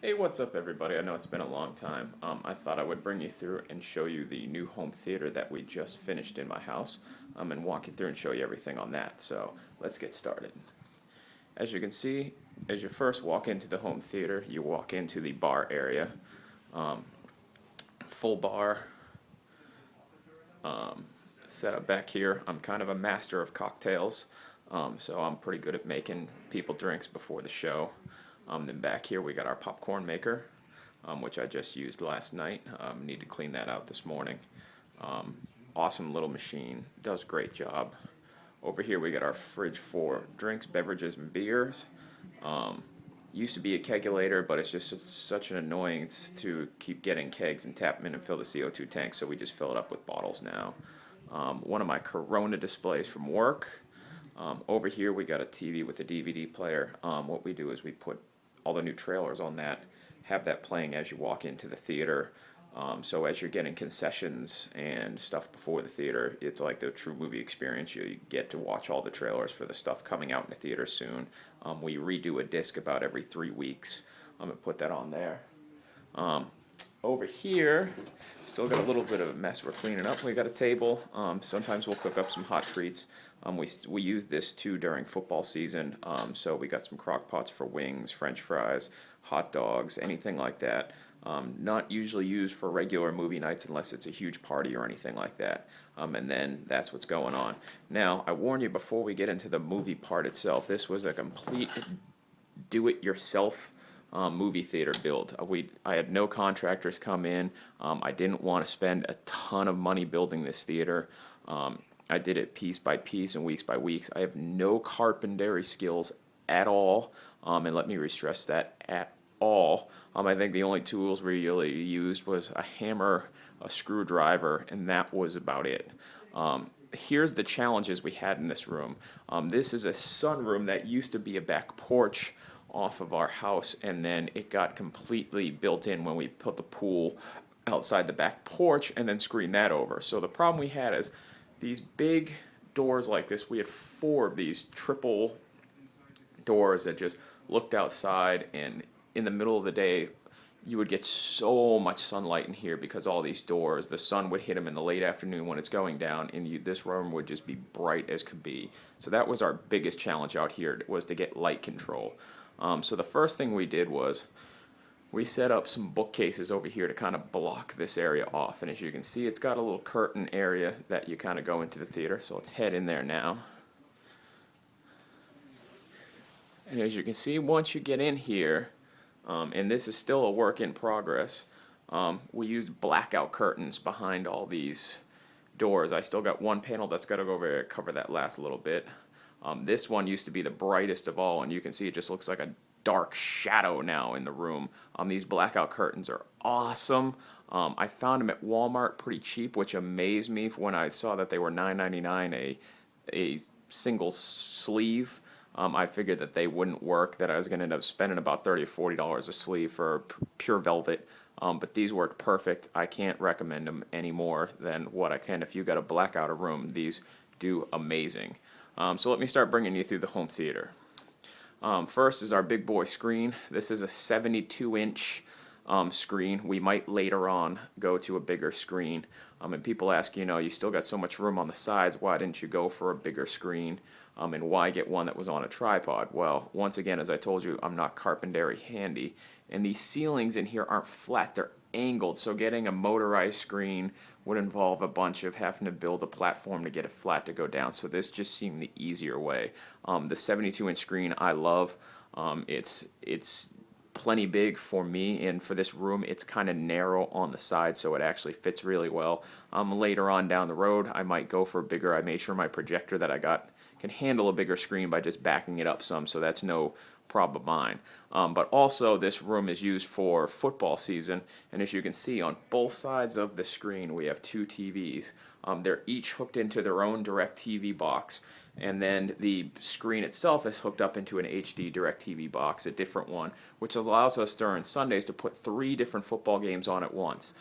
Hey, what's up, everybody? I know it's been a long time. I thought I would bring you through and show you the new home theater that we just finished in my house, and walk you through and show you everything on that. So let's get started. As you can see, as you first walk into the home theater, you walk into the bar area. Full bar set up back here. I'm kind of a master of cocktails, so I'm pretty good at making people drinks before the show. Then back here we got our popcorn maker, which I just used last night. Need to clean that out this morning. Awesome little machine, does great job. Over here we got our fridge for drinks, beverages, and beers. Used to be a kegulator, but it's such an annoyance to keep getting kegs and tap them in and fill the CO2 tank, so we just fill it up with bottles now. One of my Corona displays from work. Over here we got a TV with a DVD player. What we do is we put all the new trailers on that, have that playing as you walk into the theater. So as you're getting concessions and stuff before the theater, it's like the true movie experience. You get to watch all the trailers for the stuff coming out in the theater soon. We redo a disc about every 3 weeks. I'm going to put that on there. Over here, still got a little bit of a mess we're cleaning up. We got a table. Sometimes we'll cook up some hot treats. We use this too during football season. So we got some crock pots for wings, French fries, hot dogs, anything like that. Not usually used for regular movie nights unless it's a huge party or anything like that. And then that's what's going on. Now, I warn you before we get into the movie part itself, this was a complete do-it-yourself movie theater build. I had no contractors come in. I didn't want to spend a ton of money building this theater. I did it piece by piece and weeks by weeks. I have no carpentry skills at all, and let me re-stress that, at all. I think the only tools we really used was a hammer, a screwdriver, and that was about it. Here's the challenges we had in this room. This is a sunroom that used to be a back porch off of our house, and then it got completely built in when we put the pool outside the back porch and then screened that over. So the problem we had is these big doors like this. We had 4 of these triple doors that just looked outside, and in the middle of the day you would get so much sunlight in here because all these doors, the sun would hit them in the late afternoon when it's going down, and this room would just be bright as could be. So that was our biggest challenge out here, was to get light control. So the first thing we did was we set up some bookcases over here to kind of block this area off. And as you can see, it's got a little curtain area that you kind of go into the theater. So let's head in there now. And as you can see, once you get in here, and this is still a work in progress, we used blackout curtains behind all these doors. I still got one panel that's got to go over there to cover that last little bit. This one used to be the brightest of all, and you can see it just looks like a dark shadow now in the room. These blackout curtains are awesome. I found them at Walmart pretty cheap, which amazed me when I saw that they were $9.99 a single sleeve. I figured that they wouldn't work, that I was going to end up spending about $30 or $40 a sleeve for pure velvet. But these worked perfect. I can't recommend them any more than what I can. If you got a blackout room, these do amazing. So let me start bringing you through the home theater. First is our big boy screen. This is a 72-inch screen. We might later on go to a bigger screen. And people ask, you still got so much room on the sides, why didn't you go for a bigger screen? And why get one that was on a tripod? Well, once again, as I told you, I'm not carpentry handy. And these ceilings in here aren't flat, they're angled. So getting a motorized screen would involve a bunch of having to build a platform to get it flat to go down. So this just seemed the easier way. The 72-inch screen I love. It's plenty big for me, and for this room it's kind of narrow on the side, so it actually fits really well. Later on down the road I might go for a bigger. I made sure my projector that I got can handle a bigger screen by just backing it up some, so that's no problem of mine. But also this room is used for football season, and as you can see on both sides of the screen we have 2 TVs. They're each hooked into their own direct TV box, and then the screen itself is hooked up into an HD DirecTV box, a different one, which allows us during Sundays to put 3 different football games on at once,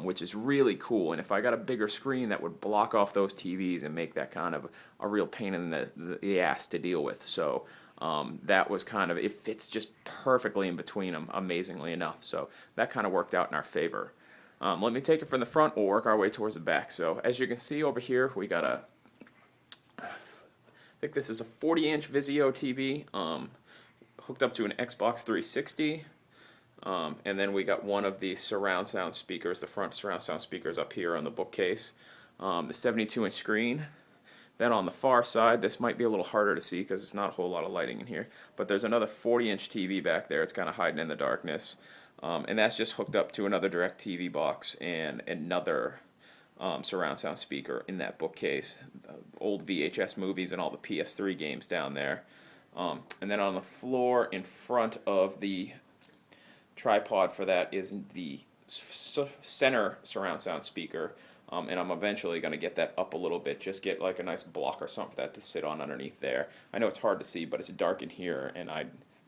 which is really cool. And if I got a bigger screen, that would block off those TVs and make that kind of a real pain in the ass to deal with. So That was kind of, it fits just perfectly in between them, amazingly enough. So that kind of worked out in our favor. Let me take it from the front. We'll work our way towards the back. So as you can see over here, we got I think this is a 40-inch Vizio TV, hooked up to an Xbox 360. And then we got one of the surround sound speakers, the front surround sound speakers up here on the bookcase. The 72-inch screen. Then on the far side, this might be a little harder to see because it's not a whole lot of lighting in here, but there's another 40-inch TV back there. It's kind of hiding in the darkness. And that's just hooked up to another direct TV box and another surround sound speaker in that bookcase. Old VHS movies and all the PS3 games down there. And then on the floor in front of the tripod for that is the center surround sound speaker. And I'm eventually going to get that up a little bit, just get like a nice block or something for that to sit on underneath there. I know it's hard to see, but it's dark in here, and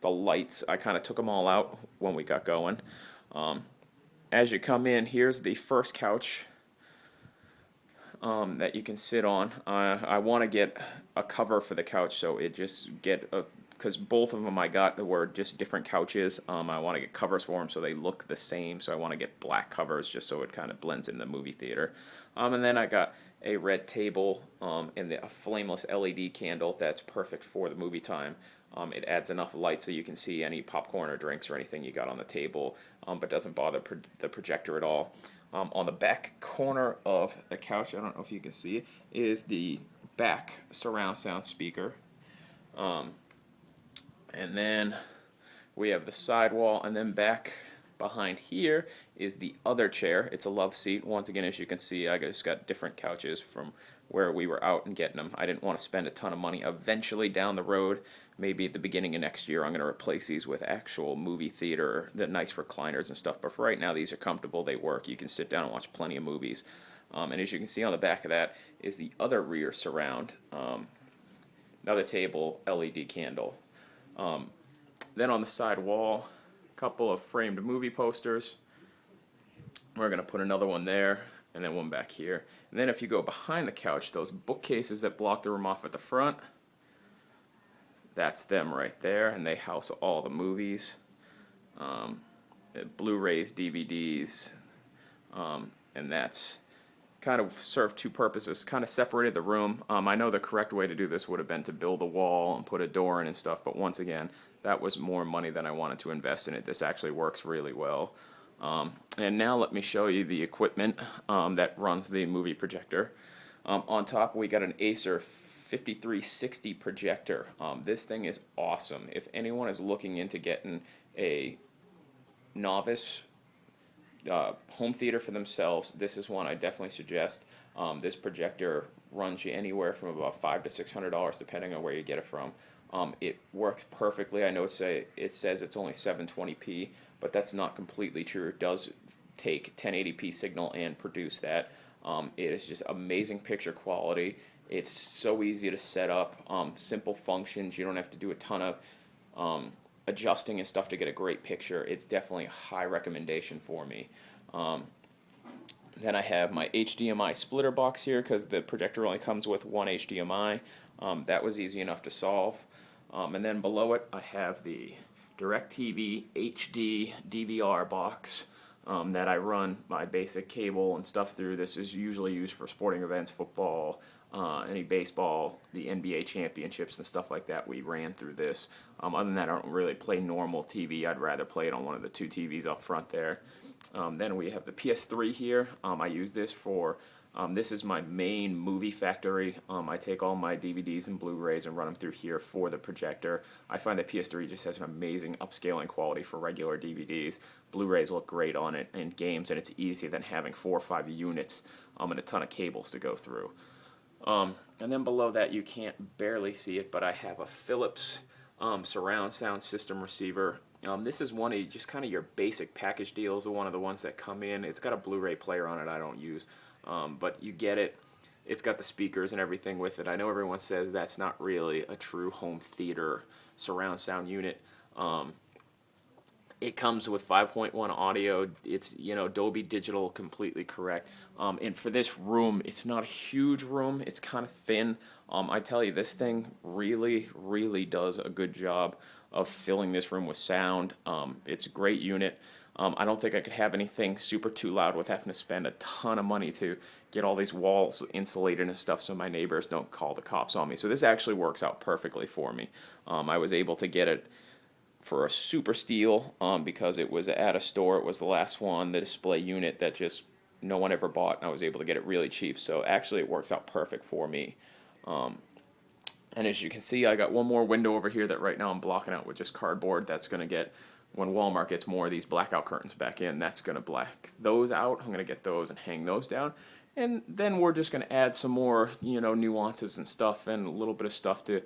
the lights, I kind of took them all out when we got going. As you come in, here's the first couch that you can sit on. I want to get a cover for the couch, so it just because both of them I got were just different couches. I want to get covers for them so they look the same, so I want to get black covers just so it kind of blends in the movie theater. And then I got a red table and a flameless LED candle that's perfect for the movie time. It adds enough light so you can see any popcorn or drinks or anything you got on the table, but doesn't bother the projector at all. On the back corner of the couch, I don't know if you can see it, is the back surround sound speaker. And then we have the sidewall, and then back behind here is the other chair. It's a love seat. Once again, as you can see, I just got different couches from where we were out and getting them. I didn't want to spend a ton of money. Eventually down the road, maybe at the beginning of next year, I'm going to replace these with actual movie theater, the nice recliners and stuff. But for right now, these are comfortable. They work. You can sit down and watch plenty of movies. And as you can see on the back of that is the other rear surround. Another table, LED candle. Then on the side wall, a couple of framed movie posters. We're going to put another one there, and then one back here. And then if you go behind the couch, those bookcases that block the room off at the front, that's them right there, and they house all the movies, Blu-rays, DVDs, and that's kind of served two purposes, kind of separated the room. I know the correct way to do this would have been to build a wall and put a door in and stuff, but once again, that was more money than I wanted to invest in it. This actually works really well. And now let me show you the equipment that runs the movie projector. On top, we got an Acer 5360 projector. This thing is awesome. If anyone is looking into getting a novice home theater for themselves, this is one I definitely suggest. This projector runs you anywhere from about $500 to $600 depending on where you get it from. It works perfectly. I know it says it's only 720p, but that's not completely true. It does take 1080p signal and produce that. It is just amazing picture quality. It's so easy to set up, simple functions. You don't have to do a ton of adjusting and stuff to get a great picture. It's definitely a high recommendation for me. Then I have my HDMI splitter box here because the projector only comes with one HDMI. That was easy enough to solve. And then below it I have the DirecTV HD DVR box that I run my basic cable and stuff through. This is usually used for sporting events, football, any baseball, the NBA championships and stuff like that. We ran through this. Other than that, I don't really play normal TV. I'd rather play it on one of the two TVs up front there. Then we have the PS3 here. I use this for, this is my main movie factory. I take all my DVDs and Blu-rays and run them through here for the projector. I find that PS3 just has an amazing upscaling quality for regular DVDs. Blu-rays look great on it in games, and it's easier than having 4 or 5 units and a ton of cables to go through. And then below that, you can't barely see it, but I have a Philips surround sound system receiver. This is one of just kind of your basic package deals, one of the ones that come in. It's got a Blu-ray player on it I don't use, but you get it. It's got the speakers and everything with it. I know everyone says that's not really a true home theater surround sound unit. It comes with 5.1 audio. It's, Dolby Digital, completely correct. And for this room, it's not a huge room. It's kind of thin. I tell you, this thing really, really does a good job of filling this room with sound. It's a great unit. I don't think I could have anything super too loud with having to spend a ton of money to get all these walls insulated and stuff so my neighbors don't call the cops on me. So this actually works out perfectly for me. I was able to get it for a super steal because it was at a store. It was the last one, the display unit that just no one ever bought, and I was able to get it really cheap. So actually, it works out perfect for me. And as you can see, I got one more window over here that right now I'm blocking out with just cardboard. That's going to get, when Walmart gets more of these blackout curtains back in, that's going to black those out. I'm going to get those and hang those down. And then we're just going to add some more, nuances and stuff and a little bit of stuff to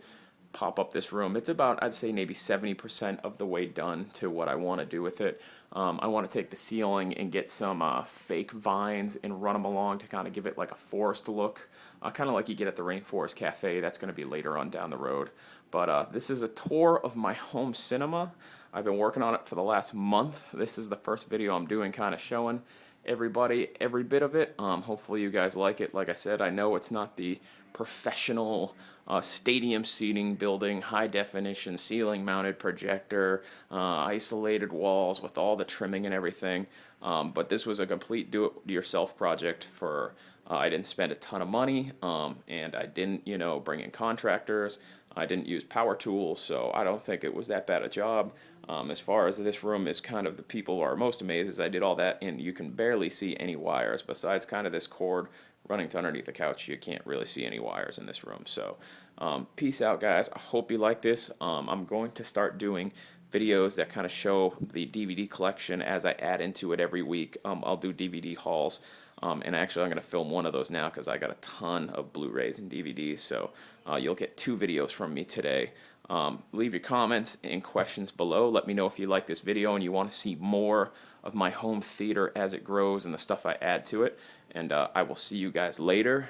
pop up this room. It's about, I'd say, maybe 70% of the way done to what I want to do with it. I want to take the ceiling and get some fake vines and run them along to kind of give it like a forest look, kind of like you get at the Rainforest Cafe. That's going to be later on down the road. But this is a tour of my home cinema. I've been working on it for the last month. This is the first video I'm doing, kind of showing everybody every bit of it. Hopefully you guys like it. Like I said, I know it's not the professional stadium seating building, high definition ceiling mounted projector, isolated walls with all the trimming and everything, but this was a complete do-it-yourself project for I didn't spend a ton of money, and I didn't bring in contractors. I didn't use power tools, so I don't think it was that bad a job. As far as this room is kind of, the people are most amazed is I did all that and you can barely see any wires besides kind of this cord running to underneath the couch. You can't really see any wires in this room. So peace out, guys. I hope you like this. I'm going to start doing videos that kind of show the DVD collection as I add into it every week. I'll do DVD hauls. And actually I'm going to film one of those now because I got a ton of Blu-rays and DVDs. So you'll get 2 videos from me today. Leave your comments and questions below. Let me know if you like this video and you want to see more of my home theater as it grows and the stuff I add to it. And I will see you guys later.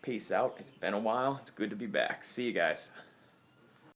Peace out. It's been a while. It's good to be back. See you guys.